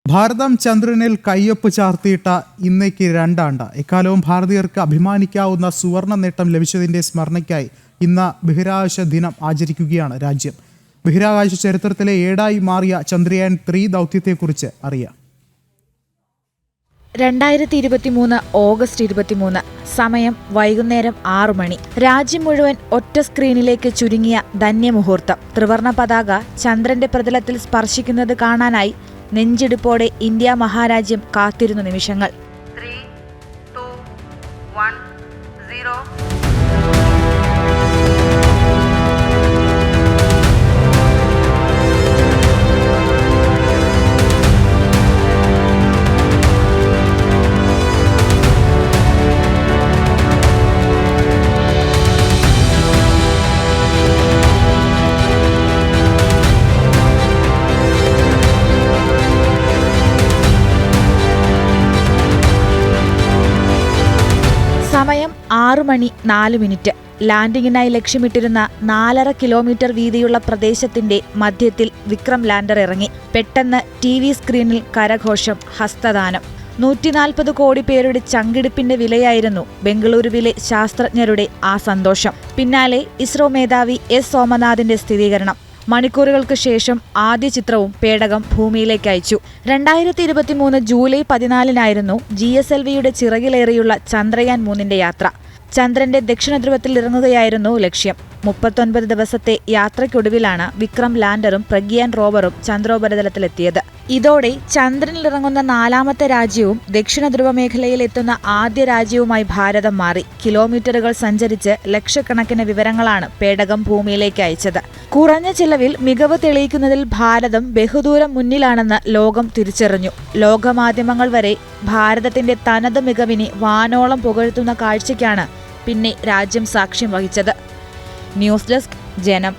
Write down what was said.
ഭാരതം ചന്ദ്രനിൽ കയ്യൊപ്പ് ചാർത്തിയിട്ട ഇന്നേക്ക് 2 ആണ്ട്. എക്കാലവും ഭാരതീയർക്ക് അഭിമാനിക്കാവുന്ന സുവർണ നേട്ടം ലഭിച്ചതിന്റെ സ്മരണയ്ക്കായി ഇന്ന് ബഹിരാകാശ ദിനം ആചരിക്കുകയാണ് രാജ്യം. ബഹിരാകാശ ചരിത്രത്തിലെ ഏടായി മാറിയ ചന്ദ്രയാൻ 3 ദൗത്യത്തെക്കുറിച്ച് അറിയാം. 2023 ഓഗസ്റ്റ് 23 സമയം വൈകുന്നേരം 6 മണി. രാജ്യം മുഴുവൻ ഒറ്റ സ്ക്രീനിലേക്ക് ചുരുങ്ങിയ ധന്യമുഹൂർത്തം. ത്രിവർണ പതാക ചന്ദ്രന്റെ പ്രതലത്തിൽ സ്പർശിക്കുന്നത് കാണാനായി നെഞ്ചിടിപ്പോടെ ഇന്ത്യ മഹാരാജ്യം കാത്തിരുന്ന നിമിഷങ്ങൾ. 3, 2, 1, 0. സമയം 6 മണി 4 മിനിറ്റ്. ലാൻഡിങ്ങിനായി ലക്ഷ്യമിട്ടിരുന്ന 4.5 കിലോമീറ്റർ വീതിയുള്ള പ്രദേശത്തിന്റെ മധ്യത്തിൽ വിക്രം ലാൻഡർ ഇറങ്ങി. പെട്ടെന്ന് TV സ്ക്രീനിൽ കരഘോഷം, ഹസ്തദാനം. 140 കോടി പേരുടെ ചങ്കിടിപ്പിന്റെ വിലയായിരുന്നു ബംഗളൂരുവിലെ ശാസ്ത്രജ്ഞരുടെ ആ സന്തോഷം. പിന്നാലെ ഇസ്രോ മേധാവി S സോമനാഥിന്റെ സ്ഥിരീകരണം. മണിക്കൂറുകൾക്ക് ശേഷം ആദ്യ ചിത്രവും പേടകം ഭൂമിയിലേക്ക് അയച്ചു. 2023 ജൂലൈ 14 GSLVയുടെ ചിറകിലേറിയുള്ള ചന്ദ്രയാൻ 3ന്റെ യാത്ര. ചന്ദ്രന്റെ ദക്ഷിണ ധ്രുവത്തിൽ ഇറങ്ങുകയായിരുന്നു ലക്ഷ്യം. 39 ദിവസത്തെ യാത്രയ്ക്കൊടുവിലാണ് വിക്രം ലാൻഡറും പ്രഗ്യാൻ റോവറും ചന്ദ്രോപരിതലത്തിലെത്തിയത്. ഇതോടെ ചന്ദ്രനിലിറങ്ങുന്ന 4ാമത്തെ രാജ്യവും ദക്ഷിണ ധ്രുവ മേഖലയിൽ എത്തുന്ന ആദ്യ രാജ്യവുമായി ഭാരതം മാറി. കിലോമീറ്ററുകൾ സഞ്ചരിച്ച് ലക്ഷക്കണക്കിന് വിവരങ്ങളാണ് പേടകം ഭൂമിയിലേക്ക് അയച്ചത്. കുറഞ്ഞ ചിലവിൽ മികവ് തെളിയിക്കുന്നതിൽ ഭാരതം ബഹുദൂരം മുന്നിലാണെന്ന് ലോകം തിരിച്ചറിഞ്ഞു. ലോകമാധ്യമങ്ങൾ വരെ ഭാരതത്തിന്റെ തനത് മികവിനെ വാനോളം പുകഴ്ത്തുന്ന കാഴ്ചയ്ക്കാണ് പിന്നെ രാജ്യം സാക്ഷ്യം വഹിച്ചത്. ന്യൂസ് ഡെസ്ക്, ജനം.